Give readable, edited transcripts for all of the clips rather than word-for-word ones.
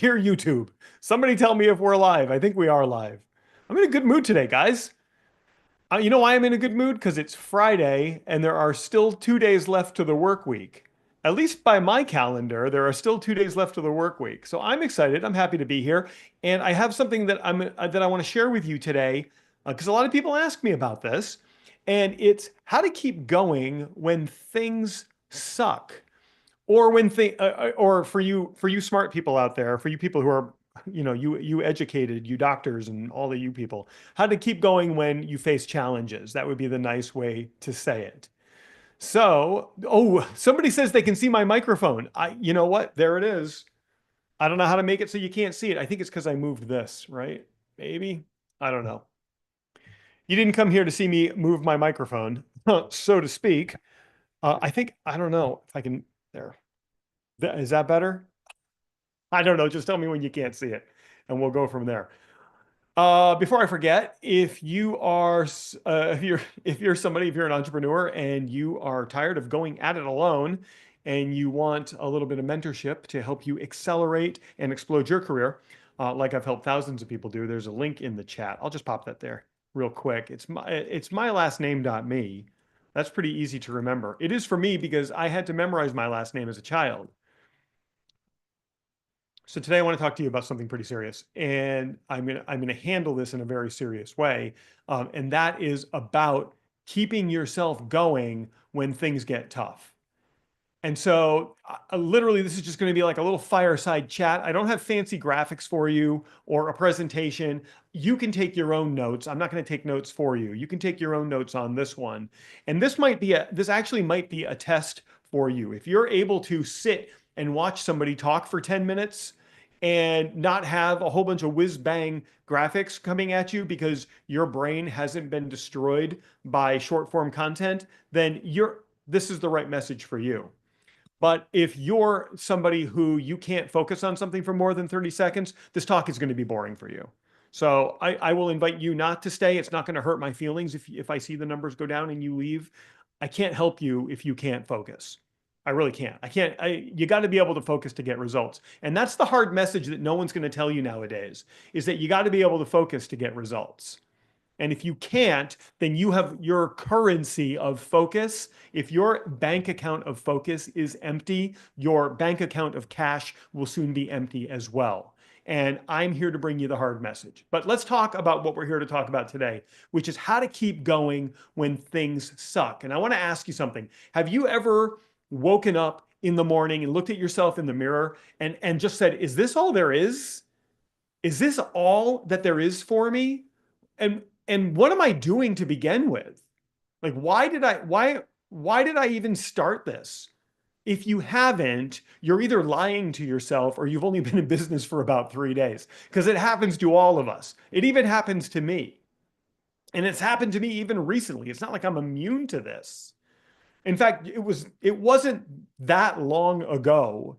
Dear YouTube, somebody tell me if we're live. I think we are live. I'm in a good mood today, guys. You know why I'm in a good mood? Because it's Friday and there are still 2 days left to the work week. At least by my calendar, there are still 2 days left to the work week. So I'm excited. I'm happy to be here, and I have something that I want to share with you today because a lot of people ask me about this, and it's how to keep going when things suck. Or or for you smart people out there, for you people who are, you educated, you doctors and all the you people, how to keep going when you face challenges. That would be the nice way to say it. So, oh, somebody says they can see my microphone. You know what? There it is. I don't know how to make it so you can't see it. I think it's because I moved this, right? Maybe. I don't know. You didn't come here to see me move my microphone, so to speak. I don't know if I can, there. Is that better? I don't know. Just tell me when you can't see it, and we'll go from there. Before I forget, if you're an entrepreneur and you are tired of going at it alone, and you want a little bit of mentorship to help you accelerate and explode your career, like I've helped thousands of people do, there's a link in the chat. I'll just pop that there real quick. It's my last name.me. That's pretty easy to remember. It is for me because I had to memorize my last name as a child. So today I want to talk to you about something pretty serious, and I'm gonna handle this in a very serious way, and that is about keeping yourself going when things get tough. And so, literally, this is just going to be like a little fireside chat. I don't have fancy graphics for you or a presentation. You can take your own notes. I'm not going to take notes for you. You can take your own notes on this one, and this actually might be a test for you. If you're able to sit and watch somebody talk for 10 minutes and not have a whole bunch of whiz bang graphics coming at you because your brain hasn't been destroyed by short form content, then this is the right message for you. But if you're somebody who you can't focus on something for more than 30 seconds, this talk is going to be boring for you. So I will invite you not to stay. It's not going to hurt my feelings if I see the numbers go down and you leave. I can't help you if you can't focus. I really can't. I can't. You got to be able to focus to get results. And that's the hard message that no one's going to tell you nowadays, is that you got to be able to focus to get results. And if you can't, then you have your currency of focus. If your bank account of focus is empty, your bank account of cash will soon be empty as well. And I'm here to bring you the hard message. But let's talk about what we're here to talk about today, which is how to keep going when things suck. And I want to ask you something. Have you ever woken up in the morning and looked at yourself in the mirror and just said, is this all there is? Is this all that there is for me? And and what am I doing to begin with? Like, why did I even start this? If you haven't, you're either lying to yourself or you've only been in business for about 3 days, because it happens to all of us. It even happens to me. And it's happened to me even recently. It's not like I'm immune to this. In fact, it wasn't that long ago.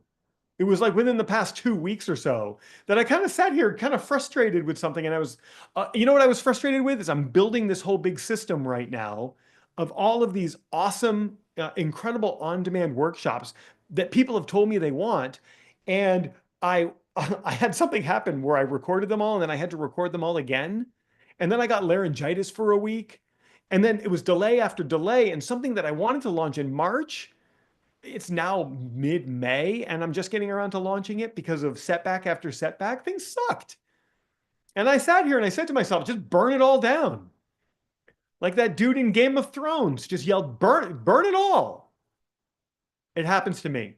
It was like within the past 2 weeks or so that I kind of sat here kind of frustrated with something. And you know what I was frustrated with is I'm building this whole big system right now of all of these awesome, incredible on-demand workshops that people have told me they want. And I, I had something happen where I recorded them all and then I had to record them all again. And then I got laryngitis for a week. And then it was delay after delay. And something that I wanted to launch in March, it's now mid-May and I'm just getting around to launching it because of setback after setback. Things sucked. And I sat here and I said to myself, just burn it all down. Like that dude in Game of Thrones just yelled, burn it all. It happens to me.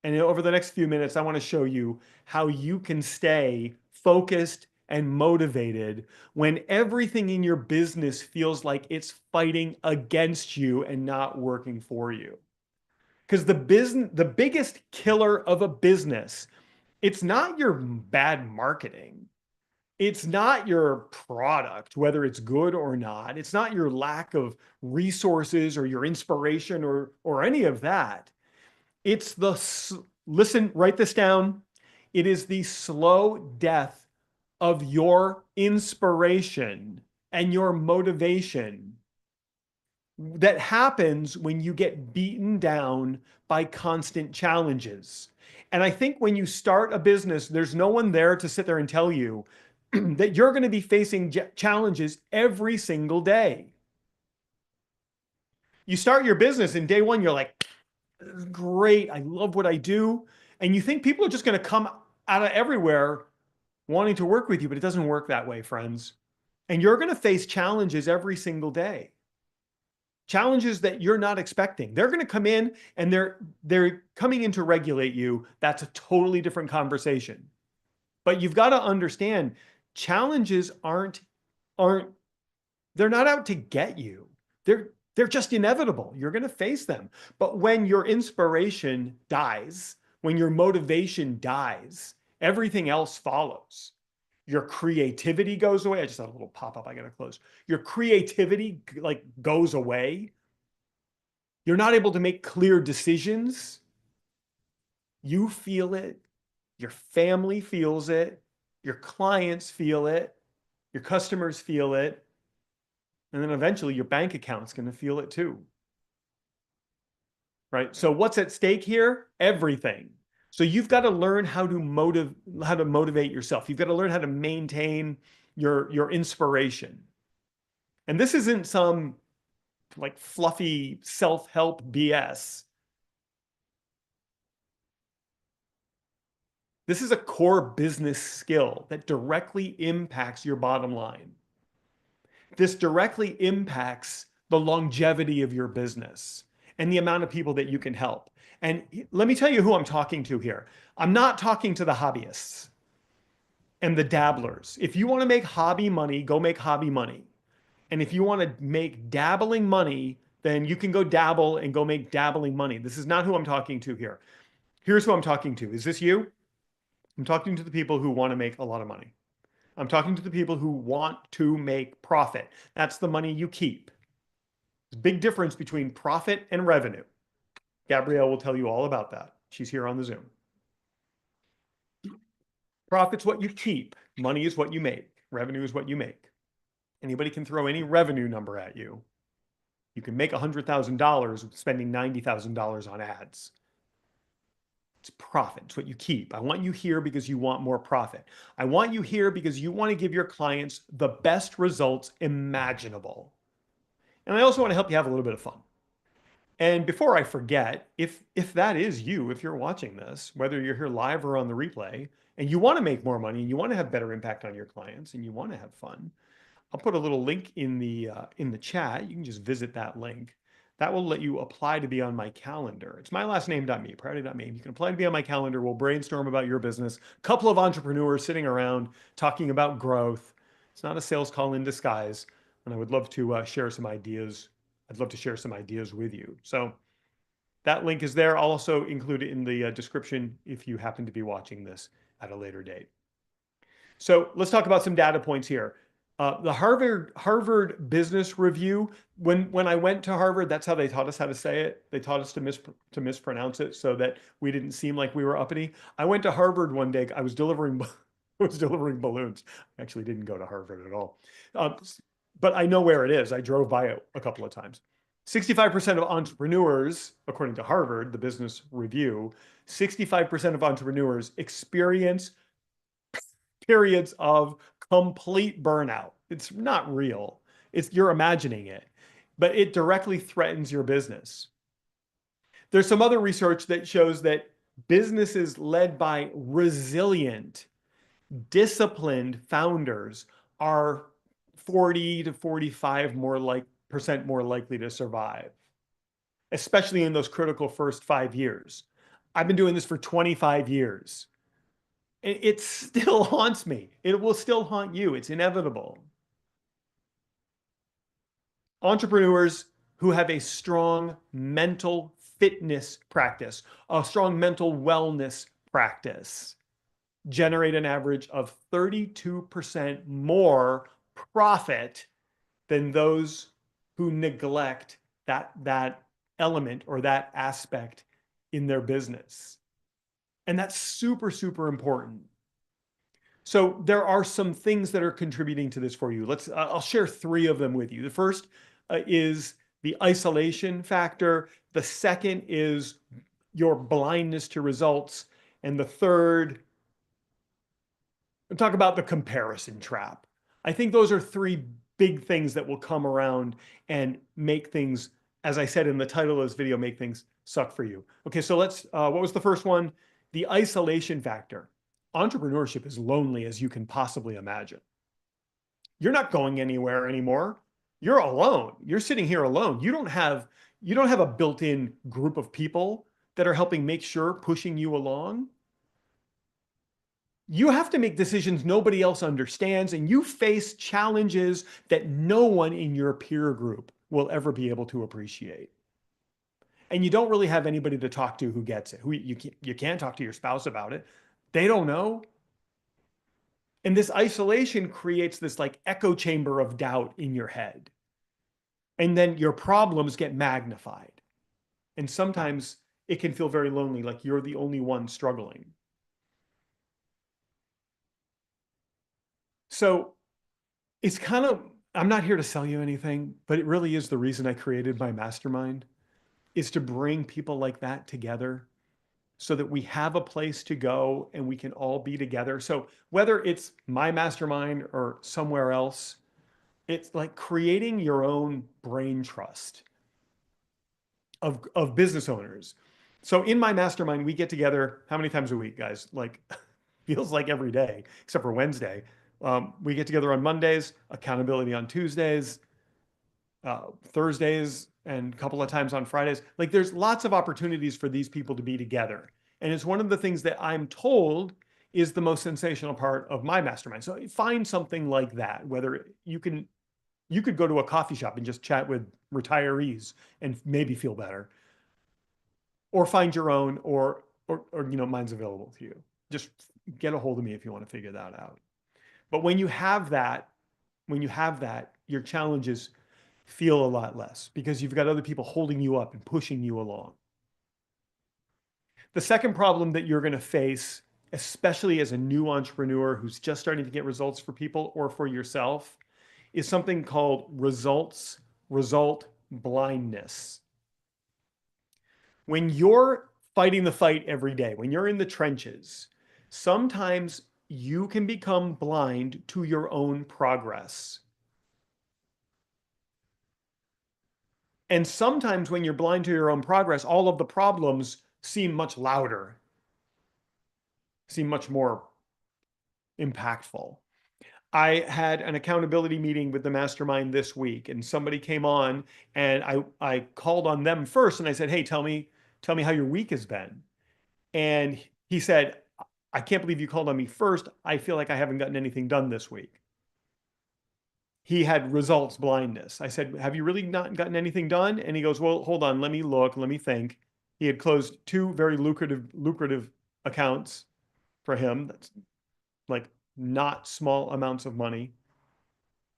And over the next few minutes, I want to show you how you can stay focused and motivated when everything in your business feels like it's fighting against you and not working for you. Because the biggest killer of a business, it's not your bad marketing. It's not your product, whether it's good or not. It's not your lack of resources or your inspiration or any of that. It's listen, write this down. It is the slow death of your inspiration and your motivation that happens when you get beaten down by constant challenges. And I think when you start a business, there's no one there to sit there and tell you that you're going to be facing challenges every single day. You start your business and day one, you're like, great, I love what I do. And you think people are just going to come out of everywhere wanting to work with you, but it doesn't work that way, friends. And you're going to face challenges every single day. Challenges that you're not expecting. They're going to come in and they're coming in to regulate you. That's a totally different conversation. But you've got to understand challenges they're not out to get you. They're just inevitable. You're going to face them. But when your inspiration dies, when your motivation dies, everything else follows. Your creativity goes away. I just had a little pop-up I got to close. Your creativity like goes away. You're not able to make clear decisions. You feel it. Your family feels it. Your clients feel it. Your customers feel it. And then eventually your bank account's going to feel it too. Right? So what's at stake here? Everything. So you've got to learn how to motivate yourself. You've got to learn how to maintain your inspiration. And this isn't some like fluffy self-help BS. This is a core business skill that directly impacts your bottom line. This directly impacts the longevity of your business and the amount of people that you can help. And let me tell you who I'm talking to here. I'm not talking to the hobbyists and the dabblers. If you want to make hobby money, go make hobby money. And if you want to make dabbling money, then you can go dabble and go make dabbling money. This is not who I'm talking to here. Here's who I'm talking to. Is this you? I'm talking to the people who want to make a lot of money. I'm talking to the people who want to make profit. That's the money you keep. There's a big difference between profit and revenue. Gabrielle will tell you all about that. She's here on the Zoom. Profit's what you keep. Money is what you make. Revenue is what you make. Anybody can throw any revenue number at you. You can make $100,000 spending $90,000 on ads. It's profit. It's what you keep. I want you here because you want more profit. I want you here because you want to give your clients the best results imaginable. And I also want to help you have a little bit of fun. And before I forget, if that is you, if you're watching this, whether you're here live or on the replay, and you want to make more money, and you want to have better impact on your clients, and you want to have fun, I'll put a little link in the chat. You can just visit that link. That will let you apply to be on my calendar. It's mylastname.me, Prouty.me. You can apply to be on my calendar. We'll brainstorm about your business. A couple of entrepreneurs sitting around talking about growth. It's not a sales call in disguise. And I would love to share some ideas. I'd love to share some ideas with you. So that link is there. I'll also include it in the description if you happen to be watching this at a later date. So let's talk about some data points here. The Harvard Business Review, when I went to Harvard, that's how they taught us how to say it. They taught us to mispronounce it so that we didn't seem like we were uppity. I went to Harvard one day. I was delivering balloons. I actually didn't go to Harvard at all. But I know where it is. I drove by it a couple of times. 65% of entrepreneurs, according to Harvard, the Business Review, 65% of entrepreneurs experience periods of complete burnout. It's not real. You're imagining it, but it directly threatens your business. There's some other research that shows that businesses led by resilient, disciplined founders are 40 to 45% more likely to survive, especially in those critical first 5 years. I've been doing this for 25 years. It still haunts me. It will still haunt you. It's inevitable. Entrepreneurs who have a strong mental fitness practice, a strong mental wellness practice, generate an average of 32% more profit than those who neglect that element or that aspect in their business. And that's super, super important. So there are some things that are contributing to this for you. I'll share 3 of them with you. The first is the isolation factor. The second is your blindness to results. And the third, talk about the comparison trap. I think those are three big things that will come around and make things, as I said in the title of this video, make things suck for you. Okay, so what was the first one? The isolation factor. Entrepreneurship is lonely as you can possibly imagine. You're not going anywhere anymore. You're alone. You're sitting here alone. You don't have a built-in group of people that are helping make sure pushing you along. You have to make decisions nobody else understands, and you face challenges that no one in your peer group will ever be able to appreciate. And you don't really have anybody to talk to who gets it. Who you can't talk to your spouse about it. They don't know. And this isolation creates this like echo chamber of doubt in your head. And then your problems get magnified. And sometimes it can feel very lonely, like you're the only one struggling. So it's kind of, I'm not here to sell you anything, but it really is the reason I created my mastermind, is to bring people like that together so that we have a place to go and we can all be together. So whether it's my mastermind or somewhere else, it's like creating your own brain trust of business owners. So in my mastermind, we get together how many times a week, guys? Like feels like every day, except for Wednesday. We get together on Mondays, accountability on Tuesdays, Thursdays, and a couple of times on Fridays. Like there's lots of opportunities for these people to be together. And it's one of the things that I'm told is the most sensational part of my mastermind. So find something like that, whether you could go to a coffee shop and just chat with retirees and maybe feel better, or find your own, or mine's available to you. Just get a hold of me if you want to figure that out. But when you have that, your challenges feel a lot less because you've got other people holding you up and pushing you along. The second problem that you're going to face, especially as a new entrepreneur who's just starting to get results for people or for yourself, is something called result blindness. When you're fighting the fight every day, when you're in the trenches, sometimes you can become blind to your own progress. And sometimes when you're blind to your own progress, all of the problems seem much louder, seem much more impactful. I had an accountability meeting with the mastermind this week, and somebody came on, and I called on them first, and I said, "Hey, tell me how your week has been." And he said, "I can't believe you called on me first. I feel like I haven't gotten anything done this week." He had results blindness. I said, "Have you really not gotten anything done?" And he goes, "Well, hold on, let me look, let me think." He had closed two very lucrative accounts for him. That's like not small amounts of money,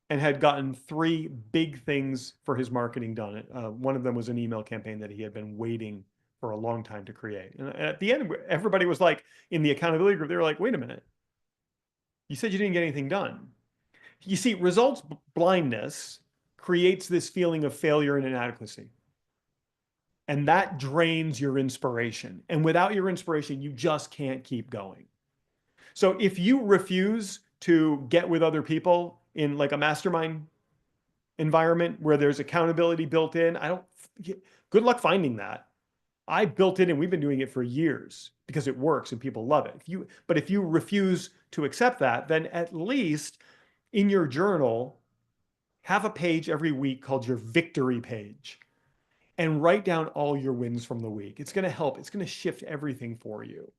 and had gotten three big things for his marketing done. One of them was an email campaign that he had been waiting for a long time to create. And at the end, everybody was like, in the accountability group, they were like, "Wait a minute, you said you didn't get anything done." You see, results blindness creates this feeling of failure and inadequacy. And that drains your inspiration. And without your inspiration, you just can't keep going. So if you refuse to get with other people in like a mastermind environment where there's accountability built in, good luck finding that. I built it and we've been doing it for years because it works and people love it. But if you refuse to accept that, then at least in your journal, have a page every week called your victory page and write down all your wins from the week. It's going to help. It's going to shift everything for you.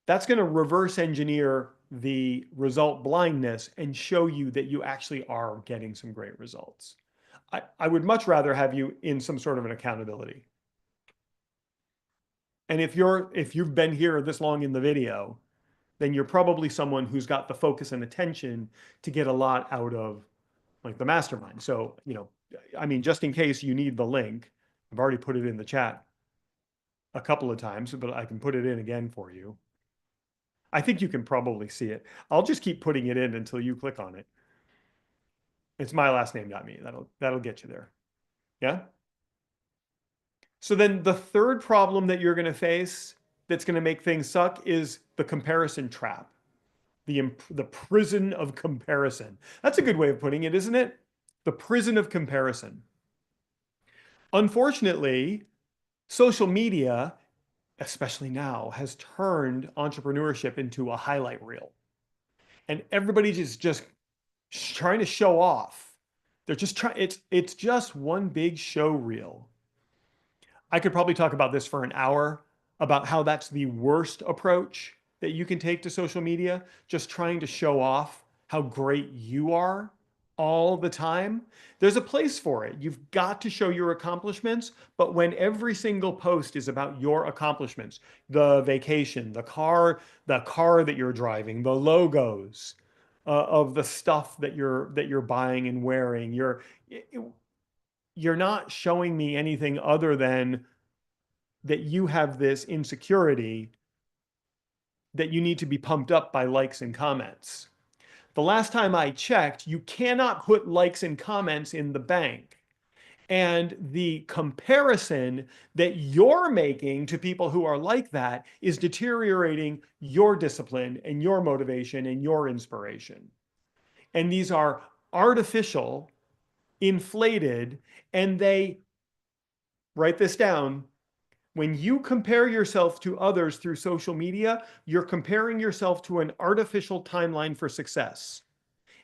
That's going to reverse engineer the result blindness and show you that you actually are getting some great results. I would much rather have you in some sort of an accountability. And if you've been here this long in the video, then you're probably someone who's got the focus and attention to get a lot out of like the mastermind. So, I mean, just in case you need the link, I've already put it in the chat a couple of times, but I can put it in again for you. I think you can probably see it. I'll just keep putting it in until you click on it. It's mylastname.me. That'll get you there. Yeah. So then the third problem that you're going to face that's going to make things suck is the comparison trap, the prison of comparison. That's a good way of putting it, isn't it? The prison of comparison. Unfortunately, social media, especially now, has turned entrepreneurship into a highlight reel. And everybody just trying to show off. They're just trying, it's just one big show reel. I could probably talk about this for an hour about how that's the worst approach that you can take to social media, just trying to show off how great you are all the time. There's a place for it. You've got to show your accomplishments, but when every single post is about your accomplishments, the vacation, the car that you're driving, the logos of the stuff that you're buying and wearing, you're not showing me anything other than that you have this insecurity that you need to be pumped up by likes and comments. The last time I checked, you cannot put likes and comments in the bank. And the comparison that you're making to people who are like that is deteriorating your discipline and your motivation and your inspiration. And these are artificial, inflated, and they, write this down, when you compare yourself to others through social media, you're comparing yourself to an artificial timeline for success.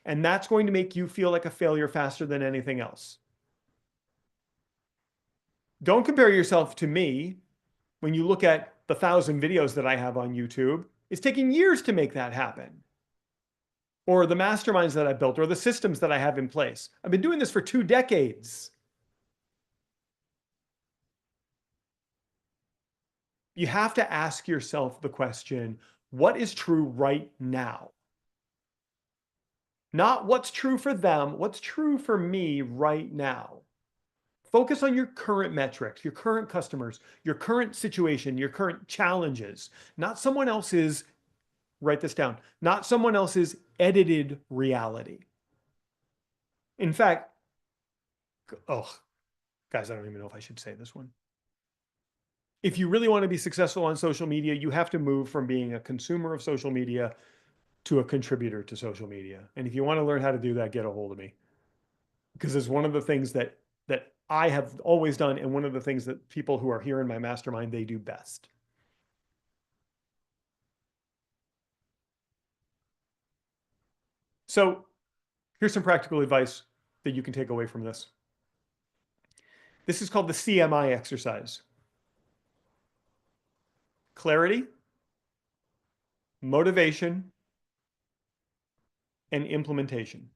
And that's going to make you feel like a failure faster than anything else. Don't compare yourself to me. When you look at the 1,000 videos that I have on YouTube, it's taking years to make that happen. Or the masterminds that I built, or the systems that I have in place. I've been doing this for 2 decades. You have to ask yourself the question, what is true right now? Not what's true for them, what's true for me right now. Focus on your current metrics, your current customers, your current situation, your current challenges, not someone else's, write this down, not someone else's edited reality. In fact, oh, guys, I don't even know if I should say this one. If you really want to be successful on social media, you have to move from being a consumer of social media to a contributor to social media. And if you want to learn how to do that, get a hold of me. Because it's one of the things that I have always done, and one of the things that people who are here in my mastermind, they do best. So here's some practical advice that you can take away from this. This is called the CMI exercise. Clarity, motivation, and implementation.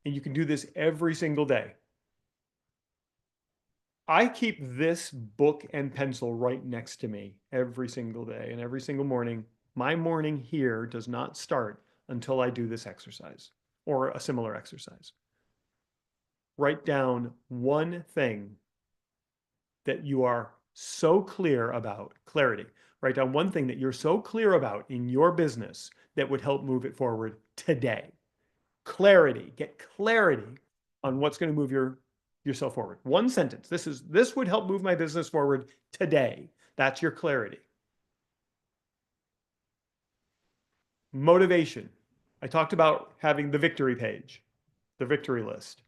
And you can do this every single day. I keep this book and pencil right next to me every single day, and every single morning. My morning here does not start until I do this exercise or a similar exercise. Write down one thing that you are so clear about, clarity. Write down one thing that you're so clear about in your business that would help move it forward today. Clarity, get clarity on what's going to move yourself forward. One sentence. This would help move my business forward today. That's your clarity. Motivation. I talked about having the victory page, the victory list.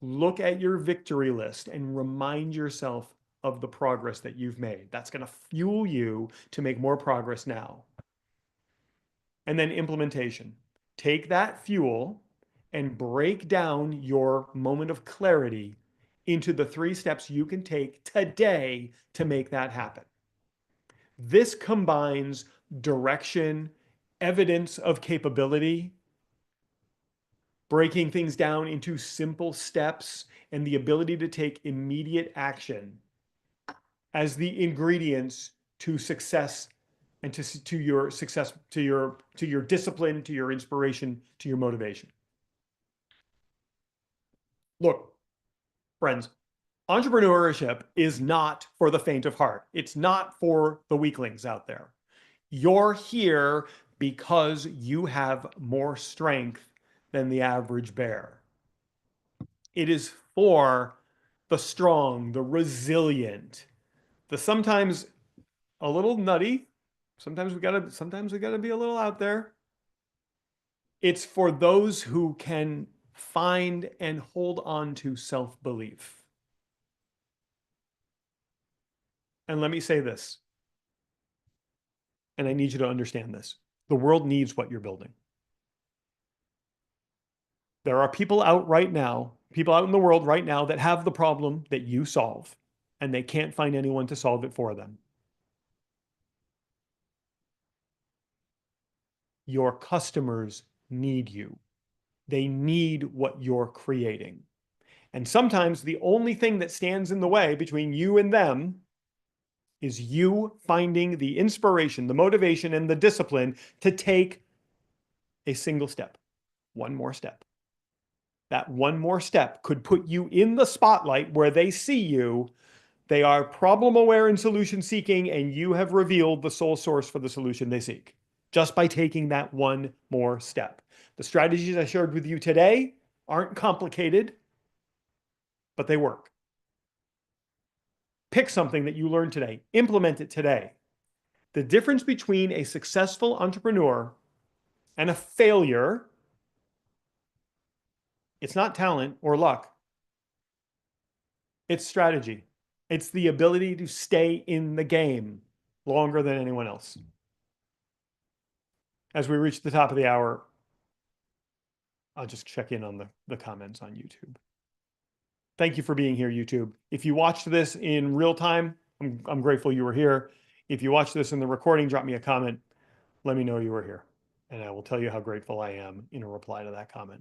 Look at your victory list and remind yourself of the progress that you've made. That's going to fuel you to make more progress now. And then implementation. Take that fuel and break down your moment of clarity into the 3 steps you can take today to make that happen. This combines direction, evidence of capability, breaking things down into simple steps, and the ability to take immediate action as the ingredients to success and to your success, to your discipline, to your inspiration, to your motivation. Look, friends, entrepreneurship is not for the faint of heart. It's not for the weaklings out there. You're here because you have more strength than the average bear. It is for the strong, the resilient, the sometimes a little nutty. Sometimes we gotta be a little out there. It's for those who can find and hold on to self-belief. And let me say this, and I need you to understand this. The world needs what you're building. There are people out right now, people out in the world right now that have the problem that you solve, and they can't find anyone to solve it for them. Your customers need you. They need what you're creating. And sometimes the only thing that stands in the way between you and them is you finding the inspiration, the motivation, and the discipline to take a single step, one more step. That one more step could put you in the spotlight where they see you. They are problem aware and solution seeking, and you have revealed the sole source for the solution they seek just by taking that one more step. The strategies I shared with you today aren't complicated, but they work. Pick something that you learned today, implement it today. The difference between a successful entrepreneur and a failure, it's not talent or luck. It's strategy. It's the ability to stay in the game longer than anyone else. As we reach the top of the hour, I'll just check in on the comments on YouTube. Thank you for being here, YouTube. If you watched this in real time, I'm grateful you were here. If you watched this in the recording, drop me a comment. Let me know you were here, and I will tell you how grateful I am in a reply to that comment.